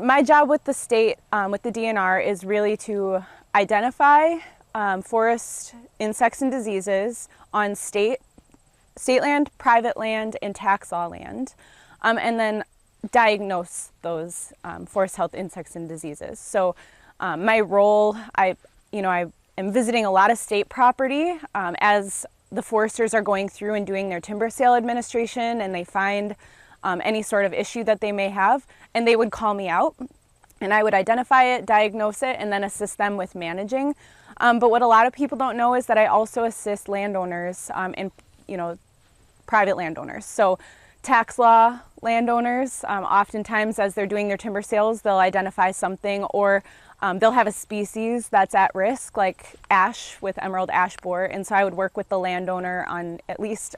my job with the state, with the DNR, is really to identify forest insects and diseases on state land, private land, and tax law land, and then diagnose those forest health insects and diseases. So my role, I am visiting a lot of state property as the foresters are going through and doing their timber sale administration, and they find any sort of issue that they may have, and they would call me out, and I would identify it, diagnose it, and then assist them with managing. But what a lot of people don't know is that I also assist landowners and private landowners. So tax law landowners, oftentimes as they're doing their timber sales, they'll identify something, or they'll have a species that's at risk, like ash with emerald ash borer. And so I would work with the landowner on at least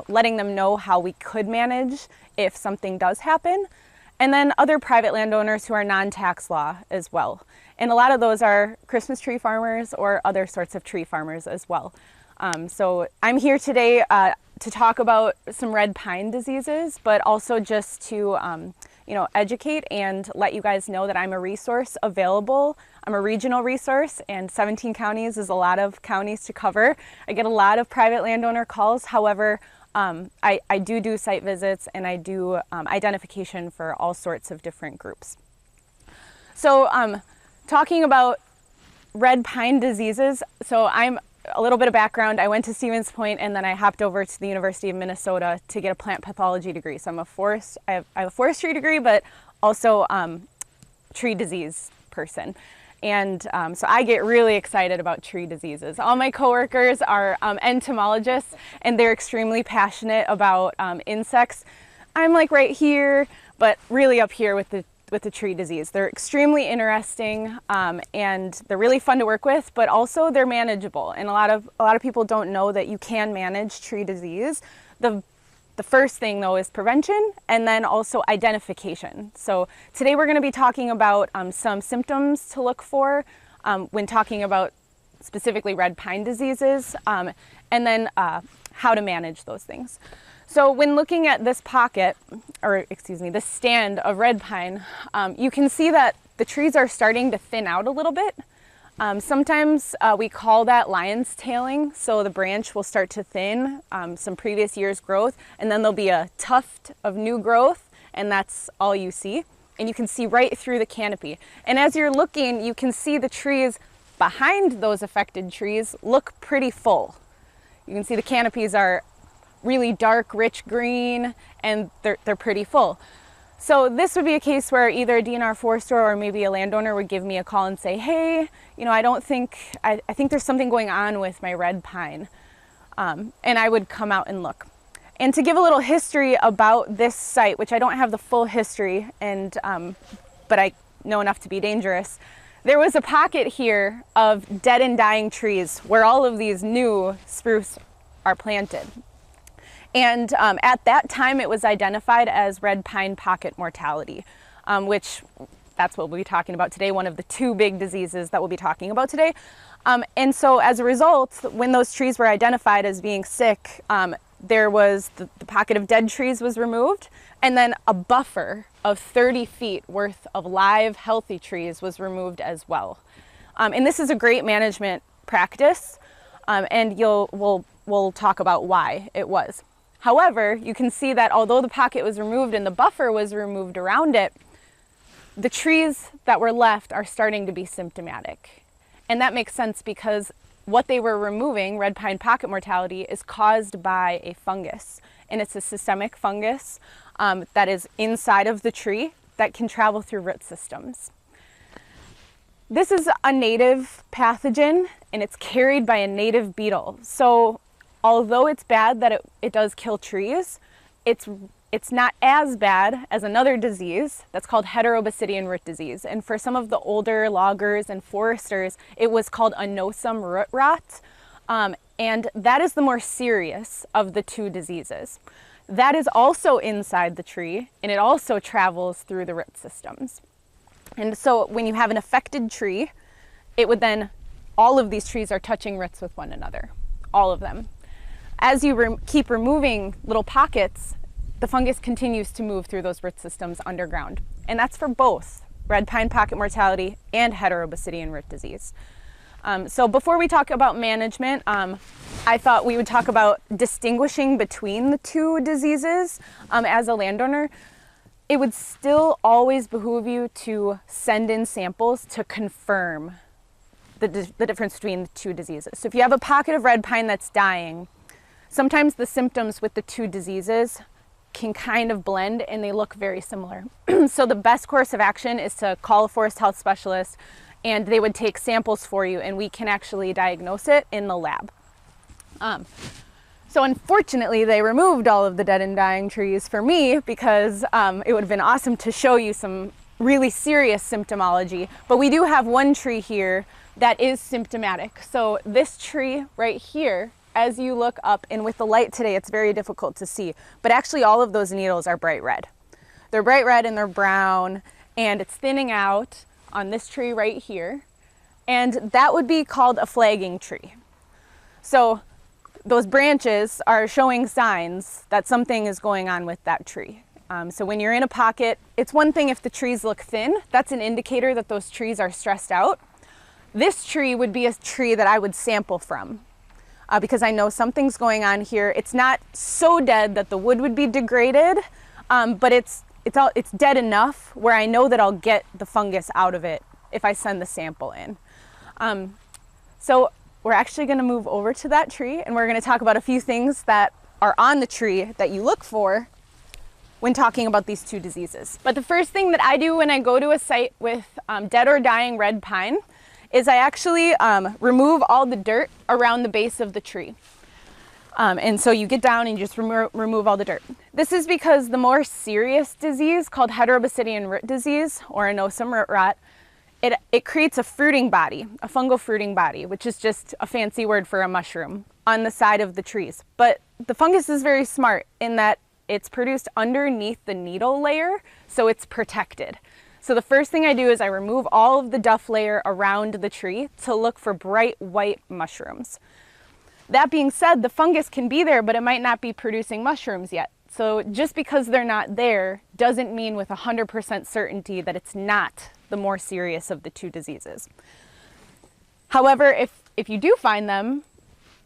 letting them know how we could manage if something does happen. And then other private landowners who are non-tax law as well. And a lot of those are Christmas tree farmers or other sorts of tree farmers as well. So I'm here today to talk about some red pine diseases, but also just to educate and let you guys know that I'm a resource available. I'm a regional resource, and 17 counties is a lot of counties to cover. I get a lot of private landowner calls. However, I do site visits, and I do identification for all sorts of different groups. So talking about red pine diseases, so I'm a little bit of background. I went to Stevens Point, and then I hopped over to the University of Minnesota to get a plant pathology degree. So I have a forestry degree, but also tree disease person. And so I get really excited about tree diseases. All my coworkers are entomologists, and they're extremely passionate about insects. I'm like right here, but really up here with the tree disease. They're extremely interesting, and they're really fun to work with, but also they're manageable. And a lot of people don't know that you can manage tree disease. The first thing though is prevention, and then also identification. So today we're going to be talking about some symptoms to look for when talking about specifically red pine diseases, and then how to manage those things. So when looking at this this stand of red pine, you can see that the trees are starting to thin out a little bit. Sometimes we call that lion's tailing, so the branch will start to thin, some previous year's growth, and then there'll be a tuft of new growth, and that's all you see. And you can see right through the canopy. And as you're looking, you can see the trees behind those affected trees look pretty full. You can see the canopies are really dark, rich green, and they're pretty full. So this would be a case where either a DNR forester or maybe a landowner would give me a call and say, hey, I think there's something going on with my red pine. And I would come out and look. And to give a little history about this site, which I don't have the full history, but I know enough to be dangerous, there was a pocket here of dead and dying trees where all of these new spruce are planted. And at that time, it was identified as red pine pocket mortality, which that's what we'll be talking about today, one of the two big diseases that we'll be talking about today. And so as a result, when those trees were identified as being sick, there was the pocket of dead trees was removed, and then a buffer of 30 feet worth of live, healthy trees was removed as well. And this is a great management practice, and we'll talk about why it was. However, you can see that although the pocket was removed and the buffer was removed around it, the trees that were left are starting to be symptomatic. And that makes sense because what they were removing, red pine pocket mortality, is caused by a fungus. And it's a systemic fungus that is inside of the tree that can travel through root systems. This is a native pathogen, and it's carried by a native beetle. So although it's bad that it does kill trees, it's not as bad as another disease that's called heterobasidian root disease. And for some of the older loggers and foresters, it was called anosum root rot. And that is the more serious of the two diseases. That is also inside the tree, and it also travels through the root systems. And so when you have an affected tree, it would then, all of these trees are touching roots with one another, all of them. As you keep removing little pockets, the fungus continues to move through those root systems underground. and that's for both red pine pocket mortality and heterobasidian root disease. So before we talk about management, I thought we would talk about distinguishing between the two diseases. As a landowner, it would still always behoove you to send in samples to confirm the difference between the two diseases. So if you have a pocket of red pine that's dying, sometimes the symptoms with the two diseases can kind of blend and they look very similar. So the best course of action is to call a forest health specialist, and they would take samples for you, and we can actually diagnose it in the lab. So unfortunately, they removed all of the dead and dying trees for me because it would have been awesome to show you some really serious symptomology. But we do have one tree here that is symptomatic. So this tree right here, as you look up, and with the light today, it's very difficult to see, but actually all of those needles are bright red. They're bright red and they're brown, and it's thinning out on this tree right here. And that would be called a flagging tree. So those branches are showing signs that something is going on with that tree. So when you're in a pocket, it's one thing if the trees look thin, that's an indicator that those trees are stressed out. This tree would be a tree that I would sample from because I know something's going on here. It's not so dead that the wood would be degraded, but it's dead enough where I know that I'll get the fungus out of it if I send the sample in. So we're actually going to move over to that tree, and we're going to talk about a few things that are on the tree that you look for when talking about these two diseases. But the first thing that I do when I go to a site with dead or dying red pine is I actually remove all the dirt around the base of the tree. And so you get down and you just remove all the dirt. This is because the more serious disease called heterobasidian root disease, or anosum root rot, it creates a fruiting body, a fungal fruiting body, which is just a fancy word for a mushroom on the side of the trees. But the fungus is very smart in that it's produced underneath the needle layer, so it's protected. So the first thing I do is I remove all of the duff layer around the tree to look for bright white mushrooms. That being said, the fungus can be there, but it might not be producing mushrooms yet. So just because they're not there doesn't mean with 100% certainty that it's not the more serious of the two diseases. However, if you do find them,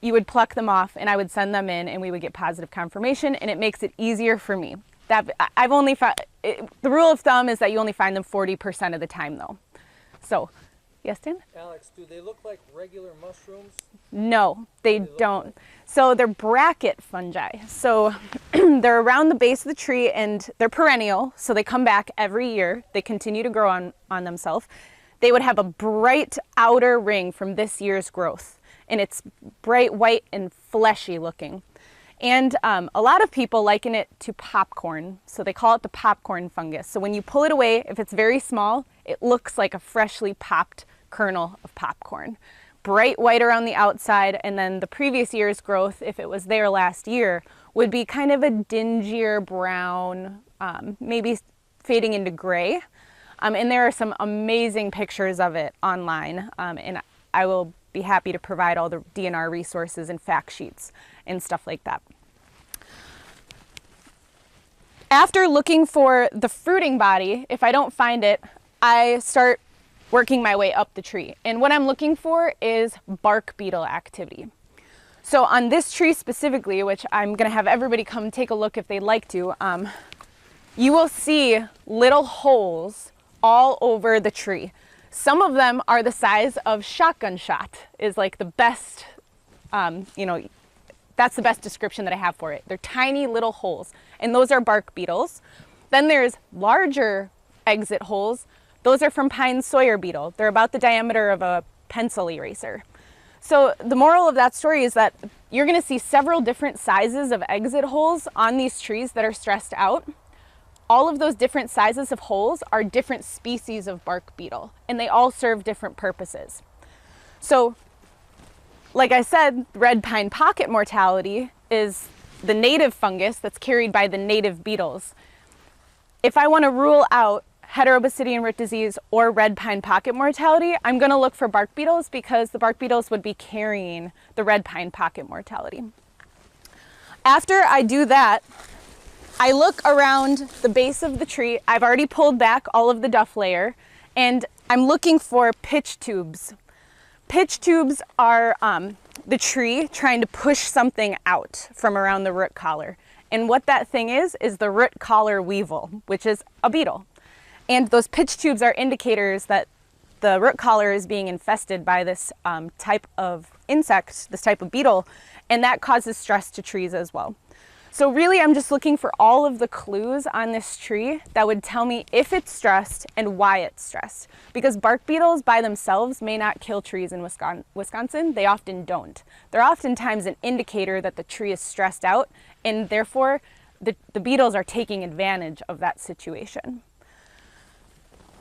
you would pluck them off and I would send them in and we would get positive confirmation, and it makes it easier for me. I've only found, the rule of thumb is that you only find them 40% of the time though. So, yes, Dan? Alex, do they look like regular mushrooms? No, they don't. So they're bracket fungi. So they're around the base of the tree and they're perennial. So they come back every year. They continue to grow on themselves. They would have a bright outer ring from this year's growth. And it's bright white and fleshy looking. And a lot of people liken it to popcorn. So they call it the popcorn fungus. So when you pull it away, if it's very small, it looks like a freshly popped kernel of popcorn. Bright white around the outside, and then the previous year's growth, if it was there last year, would be kind of a dingier brown, maybe fading into gray. And there are some amazing pictures of it online, and I will be happy to provide all the DNR resources and fact sheets and stuff like that. After looking for the fruiting body, if I don't find it, I start working my way up the tree. And what I'm looking for is bark beetle activity. So on this tree specifically, which I'm gonna have everybody come take a look if they'd like to, you will see little holes all over the tree. Some of them are the size of shotgun shot is like the best, that's the best description that I have for it. They're tiny little holes, and those are bark beetles. Then there's larger exit holes. Those are from pine sawyer beetle. They're about the diameter of a pencil eraser. So the moral of that story is that you're gonna see several different sizes of exit holes on these trees that are stressed out. All of those different sizes of holes are different species of bark beetle, and they all serve different purposes. So, like I said, red pine pocket mortality is the native fungus that's carried by the native beetles. If I want to rule out heterobasidian root disease or red pine pocket mortality, I'm going to look for bark beetles because the bark beetles would be carrying the red pine pocket mortality. After I do that, I look around the base of the tree. I've already pulled back all of the duff layer, and I'm looking for pitch tubes. Pitch tubes are the tree trying to push something out from around the root collar. And what that thing is the root collar weevil, which is a beetle. And those pitch tubes are indicators that the root collar is being infested by this type of insect, this type of beetle, and that causes stress to trees as well. So really, I'm just looking for all of the clues on this tree that would tell me if it's stressed and why it's stressed. Because bark beetles by themselves may not kill trees in Wisconsin. They often don't. They're oftentimes an indicator that the tree is stressed out, and therefore the beetles are taking advantage of that situation.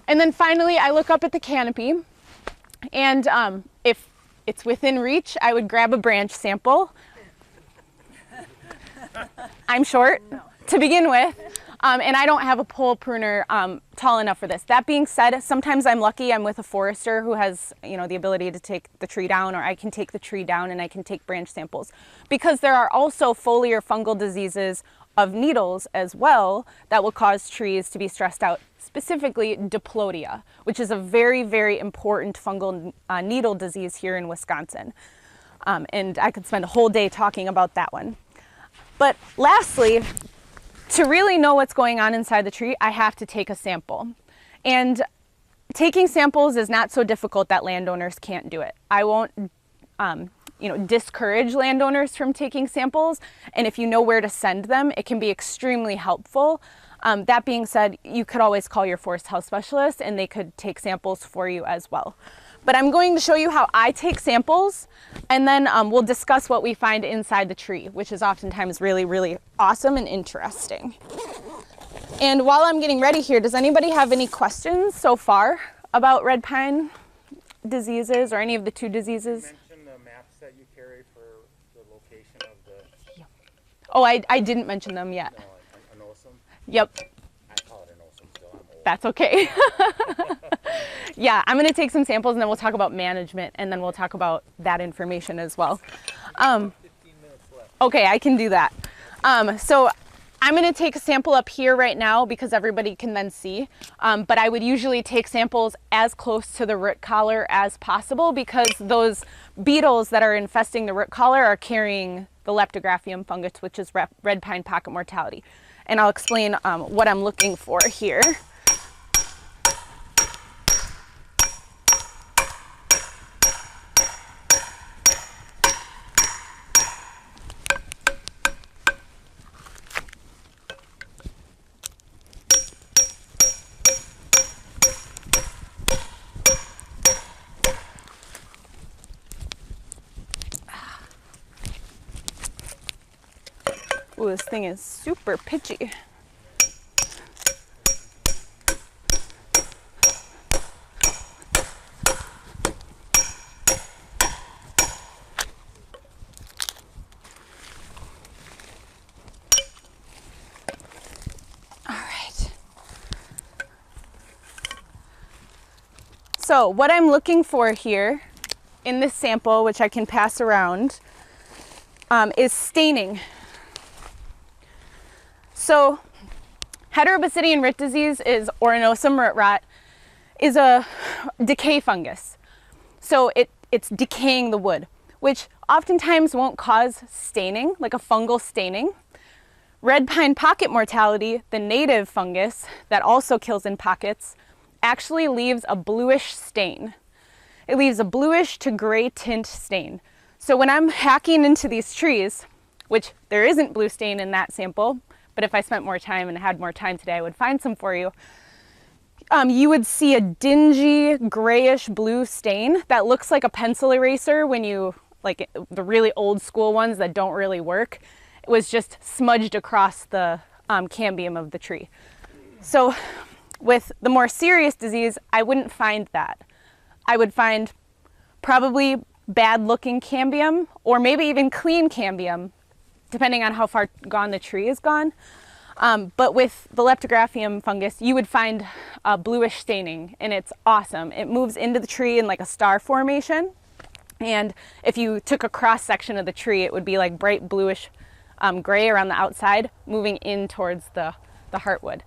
And then finally, I look up at the canopy, and if it's within reach, I would grab a branch sample. I'm short to begin with, and I don't have a pole pruner tall enough for this. That being said, sometimes I'm lucky. I'm with a forester who has, the ability to take the tree down, or I can take the tree down and I can take branch samples. Because there are also foliar fungal diseases of needles as well that will cause trees to be stressed out, specifically diplodia, which is a very, very important fungal needle disease here in Wisconsin. And I could spend a whole day talking about that one. But lastly, to really know what's going on inside the tree, I have to take a sample. And taking samples is not so difficult that landowners can't do it. I won't discourage landowners from taking samples, and if you know where to send them, it can be extremely helpful. That being said, you could always call your forest health specialist and they could take samples for you as well. But I'm going to show you how I take samples, and then we'll discuss what we find inside the tree, which is oftentimes really, really awesome and interesting. And while I'm getting ready here, does anybody have any questions so far about red pine diseases or any of the two diseases? You mentioned the maps that you carry for the location of the... Yep. Oh, I didn't mention them yet. No, an osum? Yep. I call it an osum still, I'm old. That's okay. Yeah, I'm going to take some samples and then we'll talk about management, and then we'll talk about that information as well. 15 minutes left. Okay, I can do that. So I'm going to take a sample up here right now because everybody can then see. But I would usually take samples as close to the root collar as possible because those beetles that are infesting the root collar are carrying the leptographium fungus, which is red pine pocket mortality. And I'll explain what I'm looking for here. Ooh, this thing is super pitchy. All right. So what I'm looking for here in this sample, which I can pass around, is staining. So heterobasidian root disease is Oronosum root rot, is a decay fungus. So it's decaying the wood, which oftentimes won't cause staining, like a fungal staining. Red pine pocket mortality, the native fungus that also kills in pockets, actually leaves a bluish stain. It leaves a bluish to gray tint stain. So when I'm hacking into these trees, which there isn't blue stain in that sample, but if I spent more time and had more time today, I would find some for you. You would see a dingy grayish blue stain that looks like a pencil eraser when you, like the really old school ones that don't really work. It was just smudged across the cambium of the tree. So with the more serious disease, I wouldn't find that. I would find probably bad looking cambium or maybe even clean cambium, depending on how far gone the tree is gone. But with the leptographium fungus, you would find bluish staining, and it's awesome. It moves into the tree in like a star formation. And if you took a cross section of the tree, it would be like bright bluish gray around the outside, moving in towards the heartwood.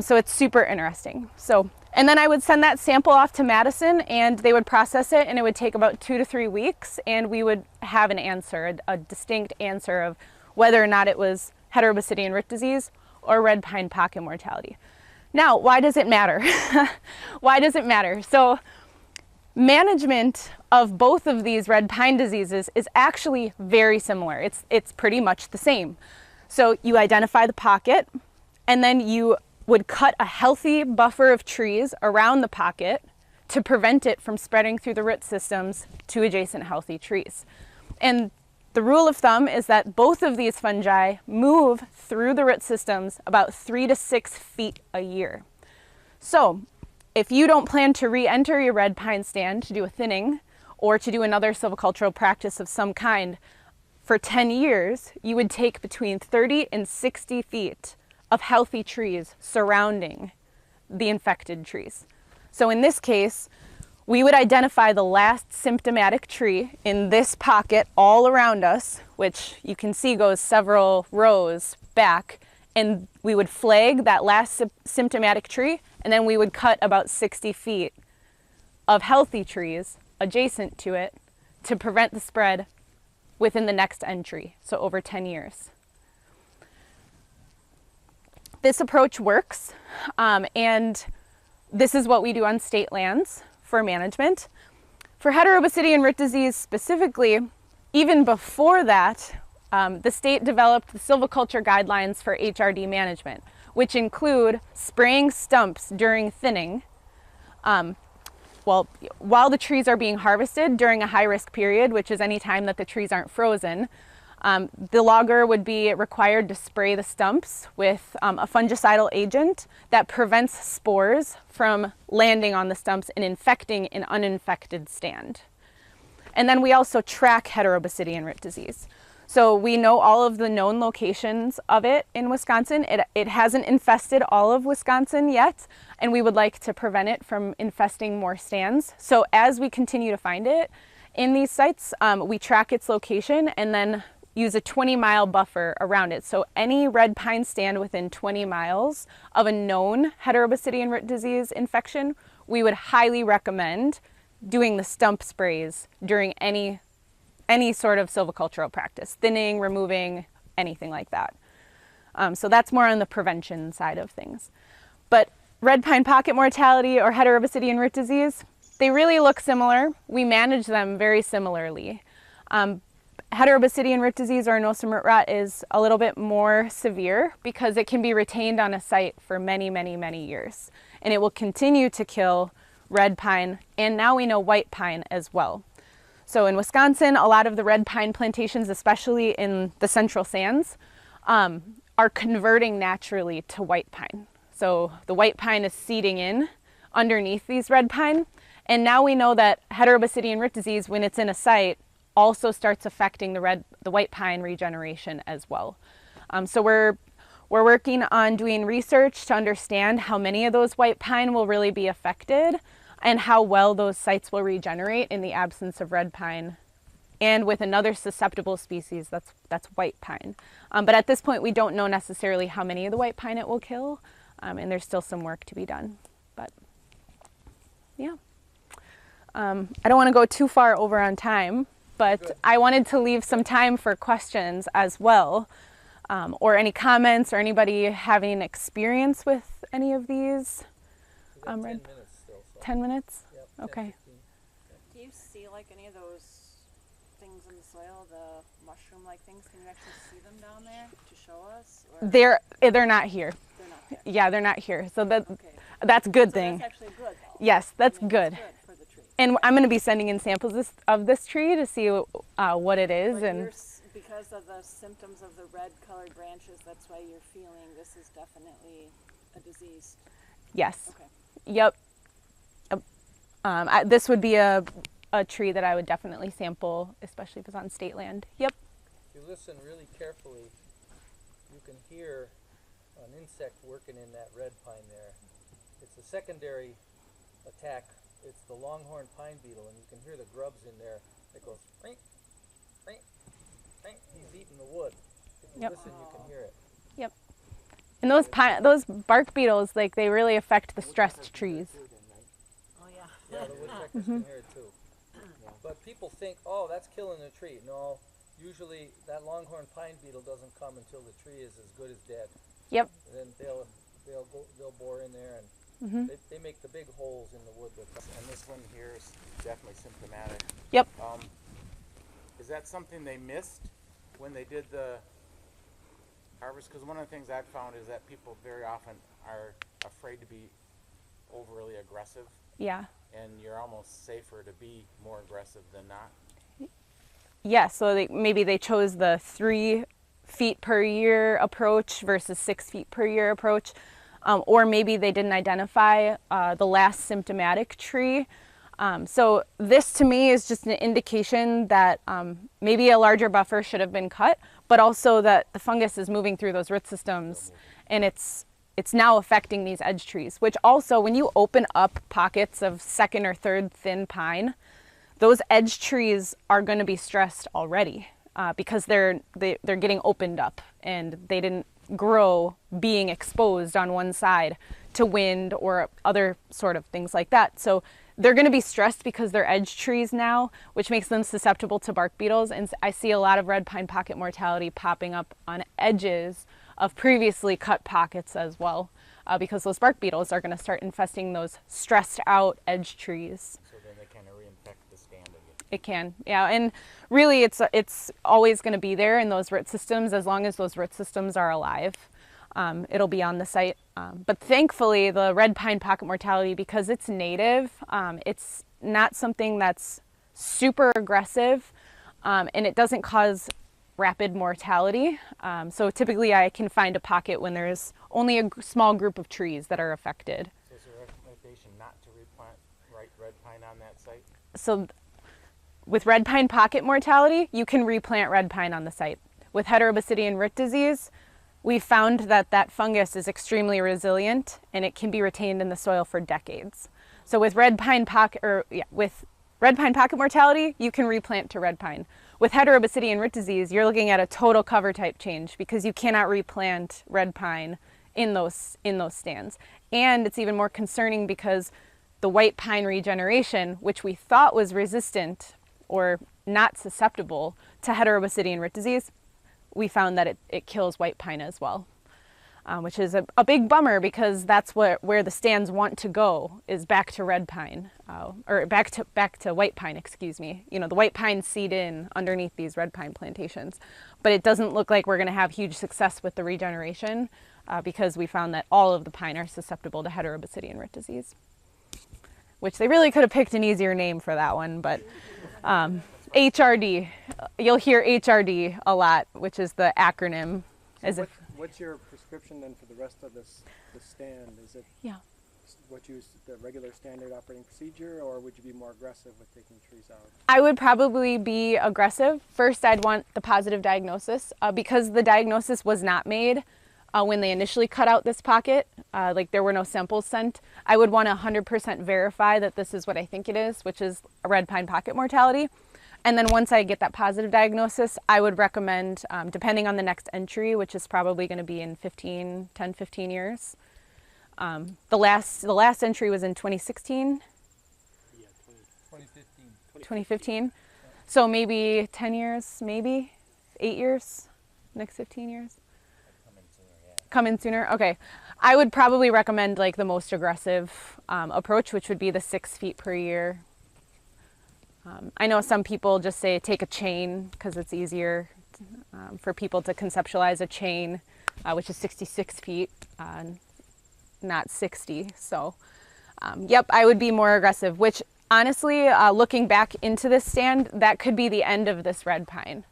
So it's super interesting. So, and then I would send that sample off to Madison and they would process it, and it would take about 2 to 3 weeks, and we would have an answer, a distinct answer of whether or not it was Heterobasidian root disease or red pine pocket mortality. Now, why does it matter? Why does it matter? So management of both of these red pine diseases is actually very similar. It's pretty much the same. So you identify the pocket, and then you would cut a healthy buffer of trees around the pocket to prevent it from spreading through the root systems to adjacent healthy trees. And the rule of thumb is that both of these fungi move through the root systems about 3 to 6 feet a year. So if you don't plan to re-enter your red pine stand to do a thinning or to do another silvicultural practice of some kind for 10 years, you would take between 30 and 60 feet of healthy trees surrounding the infected trees. So in this case, we would identify the last symptomatic tree in this pocket all around us, which you can see goes several rows back, and we would flag that last symptomatic tree, and then we would cut about 60 feet of healthy trees adjacent to it to prevent the spread within the next entry, so over 10 years. This approach works, and this is what we do on state lands for management. For Heterobasidian root disease specifically, even before that, the state developed the silviculture guidelines for HRD management, which include spraying stumps during thinning, while the trees are being harvested during a high-risk period, which is any time that the trees aren't frozen. The logger would be required to spray the stumps with a fungicidal agent that prevents spores from landing on the stumps and infecting an uninfected stand. And then we also track Heterobasidian root disease. So we know all of the known locations of it in Wisconsin. It hasn't infested all of Wisconsin yet, and we would like to prevent it from infesting more stands. So as we continue to find it in these sites, we track its location and then use a 20-mile buffer around it. So any red pine stand within 20 miles of a known Heterobasidian root disease infection, we would highly recommend doing the stump sprays during any sort of silvicultural practice, thinning, removing, anything like that. So that's more on the prevention side of things. But red pine pocket mortality or Heterobasidian root disease, they really look similar. We manage them very similarly. Heterobasidian root disease or anosum root rot is a little bit more severe because it can be retained on a site for many, many, many years. And it will continue to kill red pine, and now we know white pine as well. So in Wisconsin, a lot of the red pine plantations, especially in the central sands, are converting naturally to white pine. So the white pine is seeding in underneath these red pine. And now we know that Heterobasidian root disease, when it's in a site, also starts affecting the white pine regeneration as well. So we're working on doing research to understand how many of those white pine will really be affected and how well those sites will regenerate in the absence of red pine and with another susceptible species that's white pine. But at this point, we don't know necessarily how many of the white pine it will kill, and there's still some work to be done. But yeah, I don't want to go too far over on time, but I wanted to leave some time for questions as well, or any comments or anybody having experience with any of these. We got 10 minutes still. So. 10 minutes? Yep, Okay. 10, 15. Do you see like any of those things in the soil, the mushroom-like things? Can you actually see them down there to show us? Or They're not here. they're not there? Yeah, they're not here. So Okay. that's a good So thing. that's actually good though. Yes, that's I mean, good. That's good for the tree. And I'm going to be sending in samples of this tree to see what it is. But And because of the symptoms of the red-colored branches, that's why you're feeling this is definitely a disease. yes, Okay. yep. This would be a tree that I would definitely sample, especially if it's on state land. Yep. If you listen really carefully, you can hear an insect working in that red pine there. It's a secondary attack. It's the longhorn pine beetle, and you can hear the grubs in there. It goes, ring, ring, ring. He's eating the wood. If Yep. Listen, you can hear it. Yep. And those bark beetles, like, they really affect the stressed trees. Oh yeah. Yeah, the woodpeckers can hear it too. But people think, oh, that's killing the tree. No, usually that longhorn pine beetle doesn't come until the tree is as good as dead. Yep. And then they'll bore in there, and they make the big holes in the wood with them. And this one here is definitely symptomatic. Yep. Is that something they missed when they did the harvest? Because one of the things I've found is that people very often are afraid to be overly aggressive, Yeah. and you're almost safer to be more aggressive than not. Yeah, so maybe they chose the 3 feet per year approach versus 6 feet per year approach. Or maybe they didn't identify the last symptomatic tree. So this to me is just an indication that maybe a larger buffer should have been cut, but also that the fungus is moving through those root systems, and it's now affecting these edge trees, which also, when you open up pockets of second or third thin pine, those edge trees are going to be stressed already because they're getting opened up, and they didn't grow being exposed on one side to wind or other sort of things like that. So they're going to be stressed because they're edge trees now, which makes them susceptible to bark beetles. And I see a lot of red pine pocket mortality popping up on edges of previously cut pockets as well, because those bark beetles are going to start infesting those stressed out edge trees. So then they kind of reinfect the stand again. It can, yeah, and really it's always going to be there in those root systems as long as those root systems are alive. It'll be on the site. But thankfully, the red pine pocket mortality, because it's native, it's not something that's super aggressive, and it doesn't cause rapid mortality. So typically I can find a pocket when there's only a small group of trees that are affected. So is there a recommendation not to replant red pine on that site? So with red pine pocket mortality, you can replant red pine on the site. With heterobasidian root disease, we found that that fungus is extremely resilient and it can be retained in the soil for decades. So with red pine pocket mortality, you can replant to red pine. With heterobasidian root disease, you're looking at a total cover type change because you cannot replant red pine in those stands. And it's even more concerning because the white pine regeneration, which we thought was resistant or not susceptible to heterobasidian root disease, we found that it kills white pine as well, which is a big bummer because that's where the stands want to go, is back to red pine, or back to white pine, excuse me. You know, the white pine seed in underneath these red pine plantations. But it doesn't look like we're going to have huge success with the regeneration because we found that all of the pine are susceptible to heterobasidian root disease, which they really could have picked an easier name for that one, but HRD. You'll hear HRD a lot, which is the acronym. So what's your prescription then for the rest of the stand? Is it the regular standard operating procedure, or would you be more aggressive with taking trees out? I would probably be aggressive. First, I'd want the positive diagnosis because the diagnosis was not made when they initially cut out this pocket. Like there were no samples sent. I would want to 100% verify that this is what I think it is, which is a red pine pocket mortality. And then once I get that positive diagnosis, I would recommend, depending on the next entry, which is probably going to be in 10, 15 years. The last entry was in 2016. Yeah, 2015. 2015. So maybe 10 years, maybe 8 years, next 15 years. Come in sooner. Okay. I would probably recommend like the most aggressive approach, which would be the 6 feet per year. I know some people just say take a chain because it's easier for people to conceptualize a chain, which is 66 feet, not 60. So, yep, I would be more aggressive, which honestly, looking back into this stand, that could be the end of this red pine.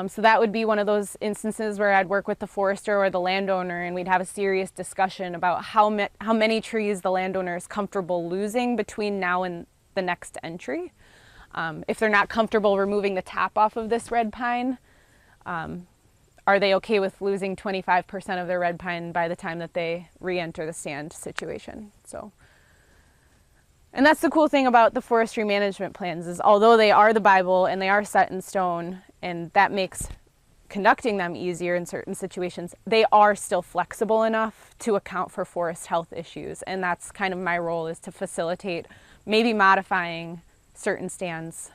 So that would be one of those instances where I'd work with the forester or the landowner and we'd have a serious discussion about how many trees the landowner is comfortable losing between now and the next entry. If they're not comfortable removing the top off of this red pine, are they okay with losing 25% of their red pine by the time that they re-enter the stand situation? So, and that's the cool thing about the forestry management plans is although they are the Bible and they are set in stone, and that makes conducting them easier in certain situations, they are still flexible enough to account for forest health issues. And that's kind of my role, is to facilitate maybe modifying certain stands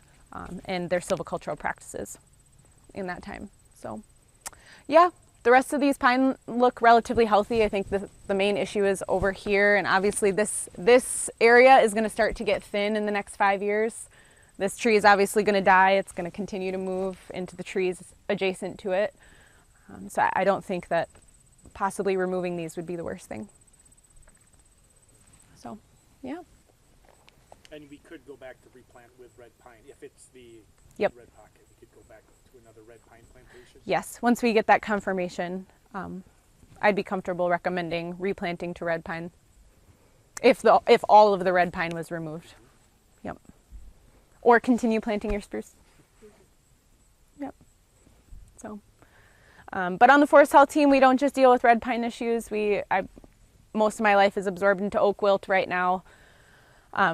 and their silvicultural practices in that time. So yeah, the rest of these pine look relatively healthy. I think the main issue is over here, and obviously this area is going to start to get thin in the next 5 years. This tree is obviously going to die. It's going to continue to move into the trees adjacent to it. So I don't think that possibly removing these would be the worst thing. So, yeah. And we could go back to replant with red pine if it's the Yep. red pocket. We could go back to another red pine plantation. Yes, once we get that confirmation, I'd be comfortable recommending replanting to red pine if all of the red pine was removed. Yep. Or continue planting your spruce. Yep. So, but on the forest health team, we don't just deal with red pine issues. Most of my life is absorbed into oak wilt right now.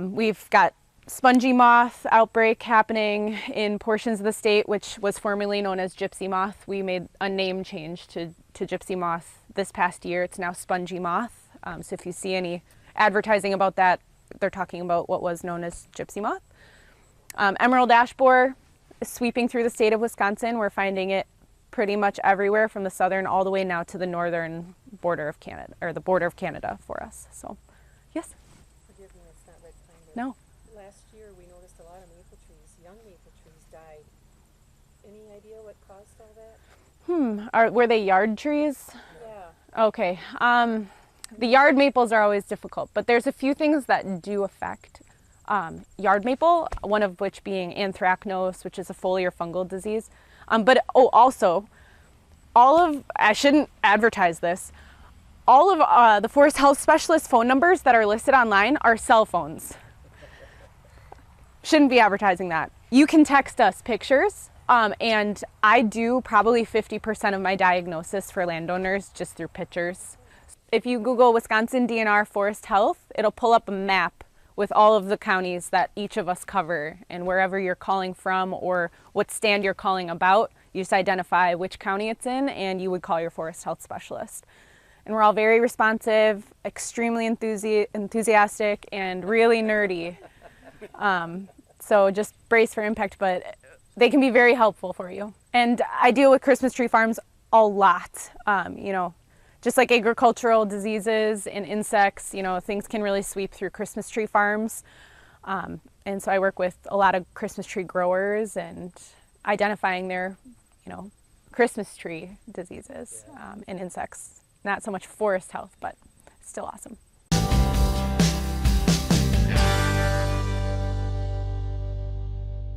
We've got spongy moth outbreak happening in portions of the state, which was formerly known as gypsy moth. We made a name change to gypsy moth this past year. It's now spongy moth. So if you see any advertising about that, they're talking about what was known as gypsy moth. Emerald ash borer is sweeping through the state of Wisconsin. We're finding it pretty much everywhere from the southern all the way now to the northern border of Canada, or the border of Canada for us. So, yes? Forgive me, it's not red pine, but No. last year we noticed a lot of maple trees, young maple trees died. Any idea what caused all that? Were they yard trees? Yeah. Okay. The yard maples are always difficult, but there's a few things that do affect yard maple, one of which being anthracnose, which is a foliar fungal disease. Also, I shouldn't advertise this, all of the forest health specialist phone numbers that are listed online are cell phones. Shouldn't be advertising that. You can text us pictures, and I do probably 50% of my diagnosis for landowners just through pictures. If you Google Wisconsin DNR Forest Health, it'll pull up a map with all of the counties that each of us cover, and wherever you're calling from or what stand you're calling about, you just identify which county it's in and you would call your forest health specialist. And we're all very responsive, extremely enthusiastic, and really nerdy. So just brace for impact, but they can be very helpful for you. And I deal with Christmas tree farms a lot. Just like agricultural diseases and insects, things can really sweep through Christmas tree farms. And so I work with a lot of Christmas tree growers and identifying their, Christmas tree diseases and insects. Not so much forest health, but still awesome.